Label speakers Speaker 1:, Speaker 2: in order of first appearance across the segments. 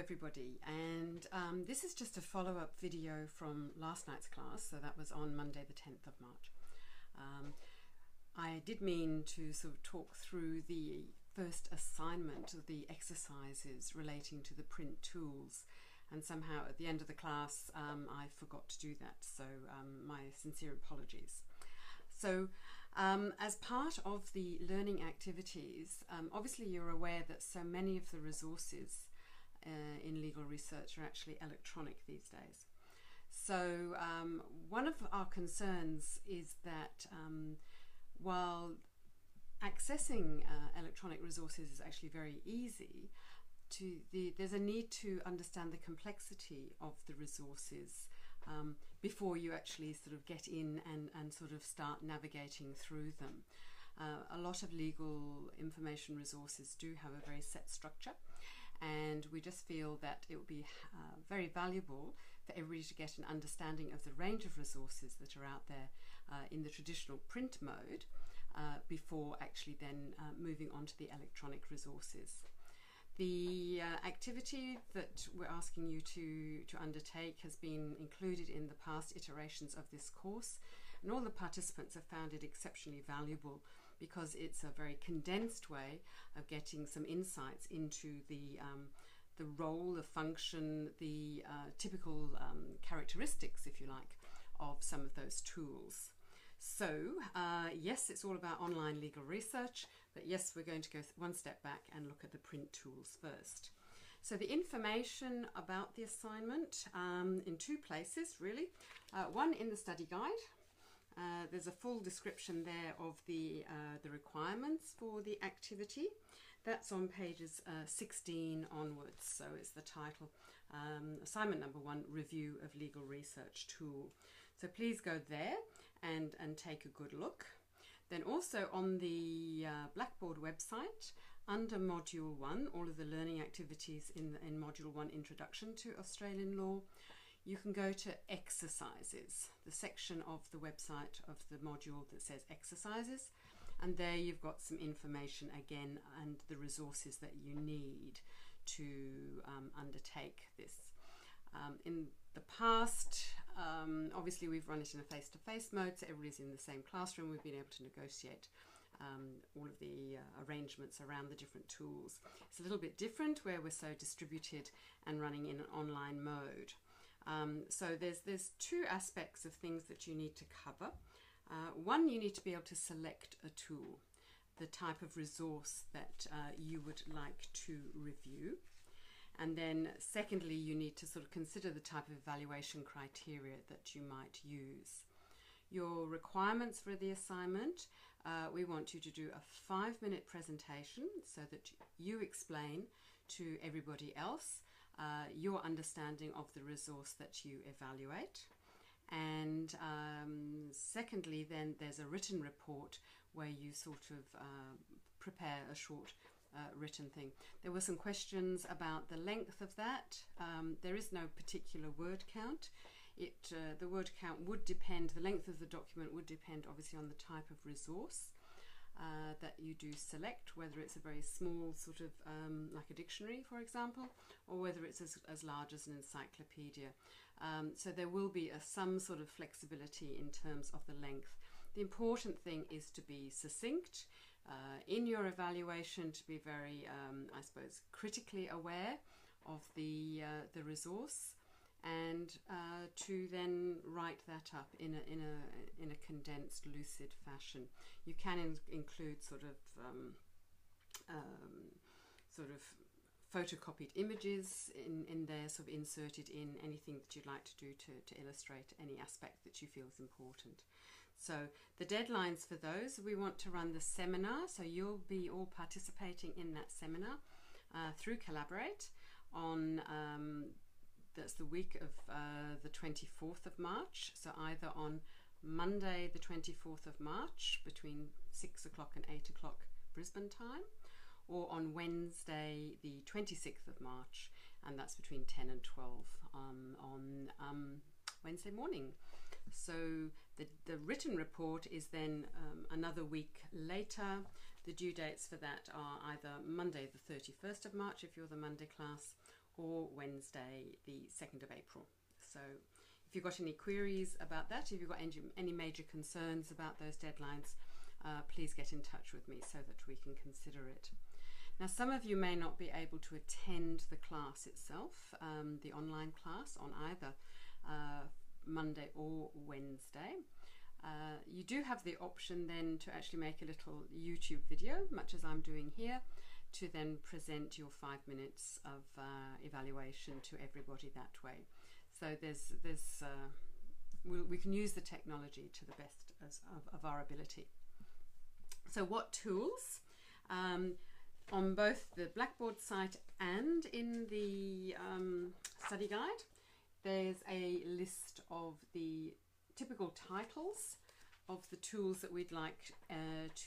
Speaker 1: everybody, and this is just a follow-up video from last night's class, so that was on Monday the 10th of March. I did mean to sort of talk through the first assignment of the exercises relating to the print tools, and somehow at the end of the class I forgot to do that, so my sincere apologies. So as part of the learning activities, obviously you're aware that so many of the resources in legal research are actually electronic these days. So one of our concerns is that while accessing electronic resources is actually very easy, there's a need to understand the complexity of the resources before you actually sort of get in and sort of start navigating through them. A lot of legal information resources do have a very set structure, and we just feel that it would be very valuable for everybody to get an understanding of the range of resources that are out there in the traditional print mode before actually then moving on to the electronic resources. The activity that we're asking you to undertake has been included in the past iterations of this course, and all the participants have found it exceptionally valuable because it's a very condensed way of getting some insights into the role, the function, the typical characteristics, if you like, of some of those tools. So yes, it's all about online legal research, but yes, we're going to go one step back and look at the print tools first. So the information about the assignment in two places really. One in the study guide. There's a full description there of the requirements for the activity. That's on pages 16 onwards. So it's the title, assignment number 1, Review of Legal Research Tool. So please go there and take a good look. Then also on the Blackboard website, under Module 1, all of the learning activities in Module 1, Introduction to Australian Law, you can go to Exercises, the section of the website of the module that says Exercises, and there you've got some information again and the resources that you need to undertake this. In the past, obviously we've run it in a face-to-face mode, so everybody's in the same classroom. We've been able to negotiate all of the arrangements around the different tools. It's a little bit different where we're so distributed and running in an online mode. So there's two aspects of things that you need to cover. One, you need to be able to select a tool, the type of resource that you would like to review. And then secondly, you need to sort of consider the type of evaluation criteria that you might use. Your requirements for the assignment, we want you to do a 5-minute presentation so that you explain to everybody else your understanding of the resource that you evaluate. And secondly, then there's a written report where you sort of prepare a short written thing. There were some questions about the length of that. There is no particular word count. The word count would depend, the length of the document would depend obviously on the type of resource that you do select, whether it's a very small sort of like a dictionary, for example, or whether it's as large as an encyclopedia. So there will be some sort of flexibility in terms of the length. The important thing is to be succinct in your evaluation, to be very, I suppose, critically aware of the resource, and to then write that up in a condensed, lucid fashion. You can include sort of photocopied images in there, sort of inserted in anything that you'd like to do to illustrate any aspect that you feel is important. So the deadlines for those, we want to run the seminar, so you'll be all participating in that seminar through Collaborate on that's the week of the 24th of March, so either on Monday the 24th of March between 6 o'clock and 8 o'clock Brisbane time, or on Wednesday the 26th of March, and that's between 10 and 12 on Wednesday morning. So the written report is then another week later. The due dates for that are either Monday the 31st of March if you're the Monday class, or Wednesday the 2nd of April. So if you've got any queries about that, if you've got any major concerns about those deadlines, please get in touch with me so that we can consider it. Now, some of you may not be able to attend the class itself, the online class, on either Monday or Wednesday. You do have the option then to actually make a little YouTube video, much as I'm doing here, to then present your 5 minutes of evaluation to everybody that way. So we can use the technology to the best of our ability. So what tools? On both the Blackboard site and in the study guide, there's a list of the typical titles of the tools that we'd like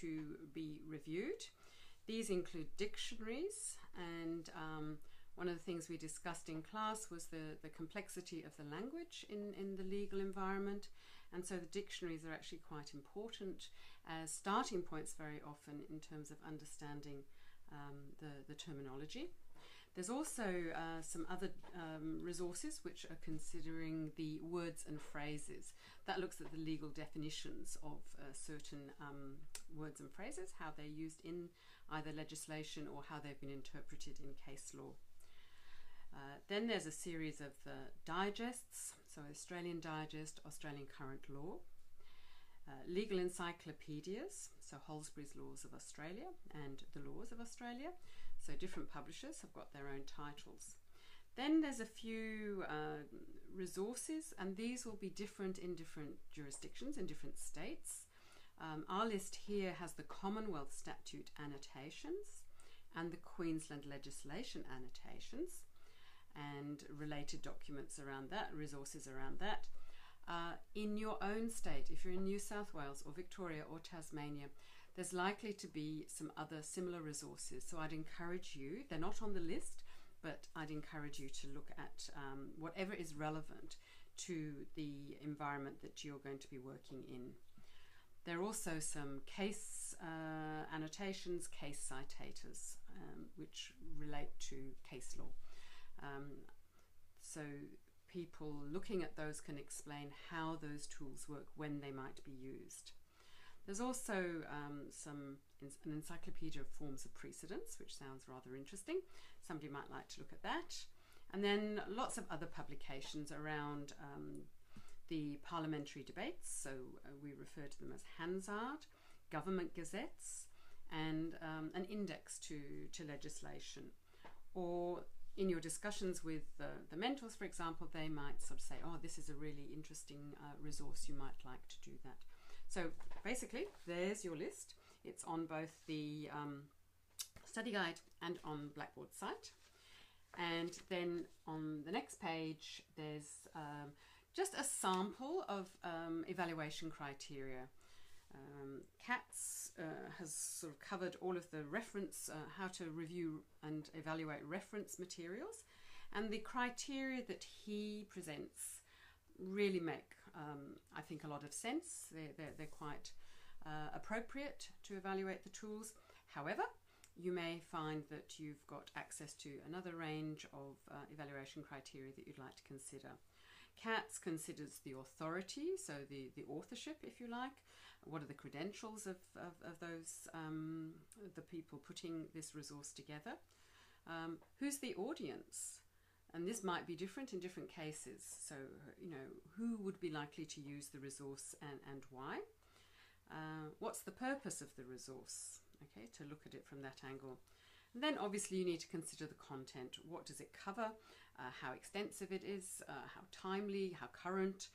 Speaker 1: to be reviewed. These include dictionaries, and one of the things we discussed in class was the complexity of the language in the legal environment, and so the dictionaries are actually quite important as starting points very often in terms of understanding the terminology. There's also some other resources which are considering the words and phrases. That looks at the legal definitions of certain words and phrases, how they're used in either legislation or how they've been interpreted in case law. Then there's a series of digests, so Australian Digest, Australian Current Law, legal encyclopedias, so Holsbury's Laws of Australia and the Laws of Australia. So different publishers have got their own titles. Then there's a few resources, and these will be different in different jurisdictions, in different states. Our list here has the Commonwealth Statute annotations and the Queensland legislation annotations and related documents around that, resources around that. In your own state, if you're in New South Wales or Victoria or Tasmania, there's likely to be some other similar resources. So I'd encourage you, they're not on the list, but I'd encourage you to look at whatever is relevant to the environment that you're going to be working in. There are also some case annotations, case citators, which relate to case law. So people looking at those can explain how those tools work, when they might be used. There's also an encyclopedia of forms of precedence, which sounds rather interesting. Somebody might like to look at that. And then lots of other publications around the parliamentary debates, so we refer to them as Hansard, government gazettes, and an index to legislation. Or in your discussions with the mentors, for example, they might sort of say, oh, this is a really interesting resource, you might like to do that. So basically, there's your list. It's on both the study guide and on Blackboard site. And then on the next page, there's just a sample of evaluation criteria. QUT has sort of covered all of the reference, how to review and evaluate reference materials. And the criteria that he presents really make, I think, a lot of sense. They're quite appropriate to evaluate the tools. However, you may find that you've got access to another range of evaluation criteria that you'd like to consider. QUT considers the authority, so the authorship, if you like. What are the credentials of those, the people putting this resource together? Who's the audience? And this might be different in different cases. So, you know, who would be likely to use the resource and why? What's the purpose of the resource? Okay, to look at it from that angle. And then obviously you need to consider the content. What does it cover? How extensive it is, how timely, how current,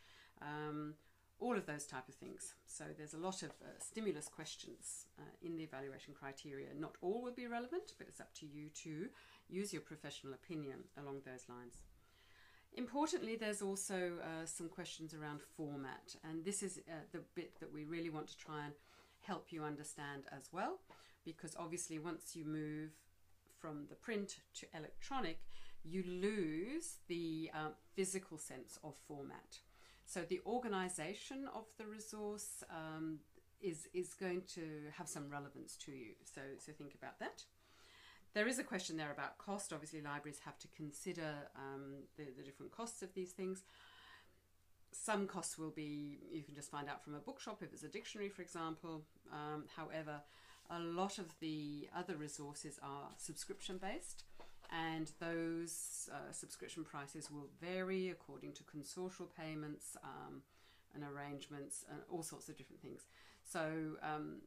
Speaker 1: all of those type of things. So there's a lot of stimulus questions in the evaluation criteria. Not all will be relevant, but it's up to you to use your professional opinion along those lines. Importantly, there's also some questions around format, and this is the bit that we really want to try and help you understand as well, because obviously once you move from the print to electronic, you lose the physical sense of format. So the organization of the resource is going to have some relevance to you. So think about that. There is a question there about cost. Obviously, libraries have to consider the different costs of these things. Some costs will be, you can just find out from a bookshop if it's a dictionary, for example. However, a lot of the other resources are subscription based, and those subscription prices will vary according to consortial payments and arrangements and all sorts of different things. So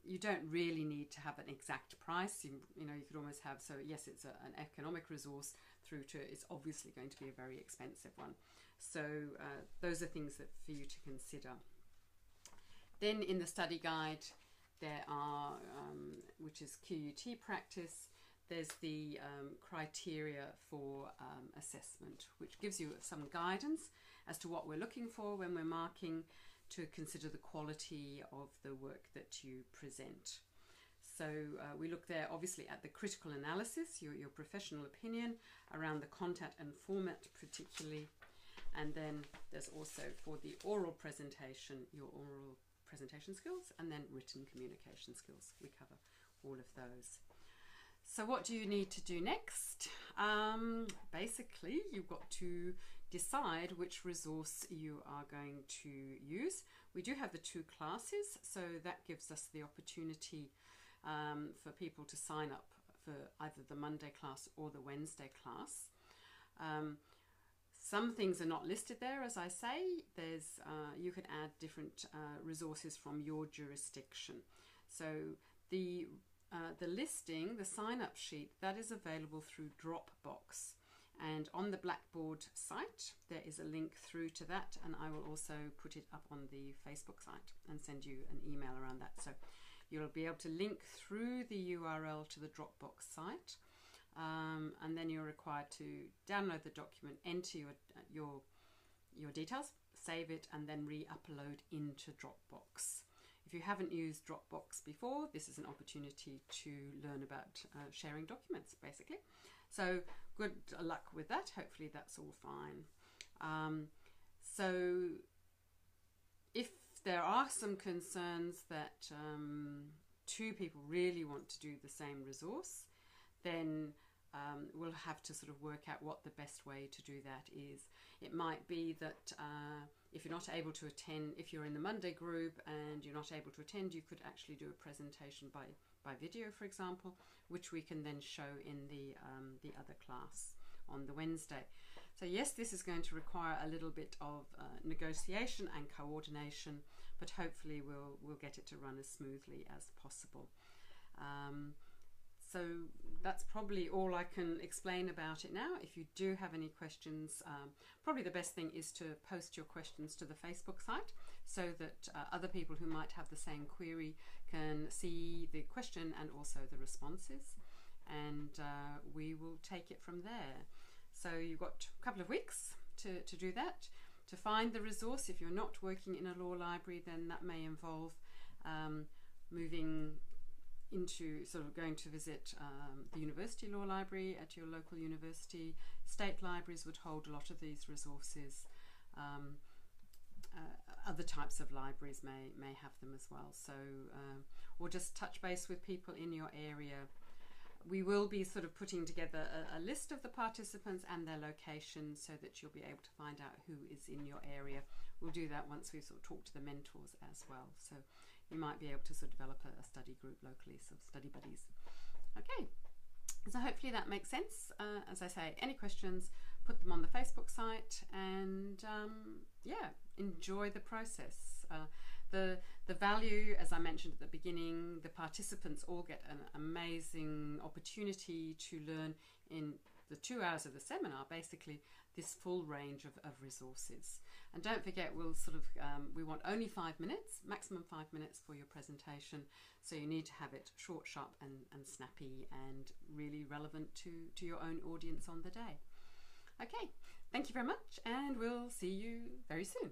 Speaker 1: you don't really need to have an exact price. You know, you could almost have, so yes, it's an economic resource through to it's obviously going to be a very expensive one. So those are things that for you to consider. Then in the study guide there are, which is QUT practice, there's the criteria for assessment, which gives you some guidance as to what we're looking for when we're marking, to consider the quality of the work that you present. So we look there obviously at the critical analysis, your professional opinion around the content and format particularly, and then there's also for the oral presentation, your oral presentation skills, and then written communication skills. We cover all of those. So what do you need to do next? Basically, you've got to decide which resource you are going to use. We do have the 2 classes, so that gives us the opportunity for people to sign up for either the Monday class or the Wednesday class. Some things are not listed there, as I say. There's you can add different resources from your jurisdiction. So the listing, the sign-up sheet, that is available through Dropbox. And on the Blackboard site, there is a link through to that, and I will also put it up on the Facebook site and send you an email around that. So you'll be able to link through the URL to the Dropbox site, and then you're required to download the document, enter your details, save it, and then re-upload into Dropbox. If you haven't used Dropbox before, this is an opportunity to learn about sharing documents, basically. So good luck with that. Hopefully that's all fine. So if there are some concerns that 2 people really want to do the same resource, then we'll have to sort of work out what the best way to do that is. It might be that if you're not able to attend, if you're in the Monday group and you're not able to attend, you could actually do a presentation by video, for example, which we can then show in the other class on the Wednesday. So yes, this is going to require a little bit of negotiation and coordination, but hopefully we'll get it to run as smoothly as possible. So that's probably all I can explain about it now. If you do have any questions, probably the best thing is to post your questions to the Facebook site so that other people who might have the same query can see the question and also the responses, and we will take it from there. So you've got a couple of weeks to do that. To find the resource, if you're not working in a law library, then that may involve moving into sort of going to visit the university law library at your local university. State libraries would hold a lot of these resources. Other types of libraries may have them as well. So or just touch base with people in your area. We will be sort of putting together a list of the participants and their locations so that you'll be able to find out who is in your area. We'll do that once we've sort of talked to the mentors as well. So you might be able to sort of develop a study group locally, so study buddies. Okay, so hopefully that makes sense. As I say, any questions, put them on the Facebook site, and yeah, enjoy the process. The value, as I mentioned at the beginning, the participants all get an amazing opportunity to learn in the 2 hours of the seminar, basically this full range of resources. And don't forget, we'll sort of we want only 5 minutes, maximum 5 minutes for your presentation, so you need to have it short, sharp and snappy and really relevant to your own audience on the day. Okay, thank you very much, and we'll see you very soon.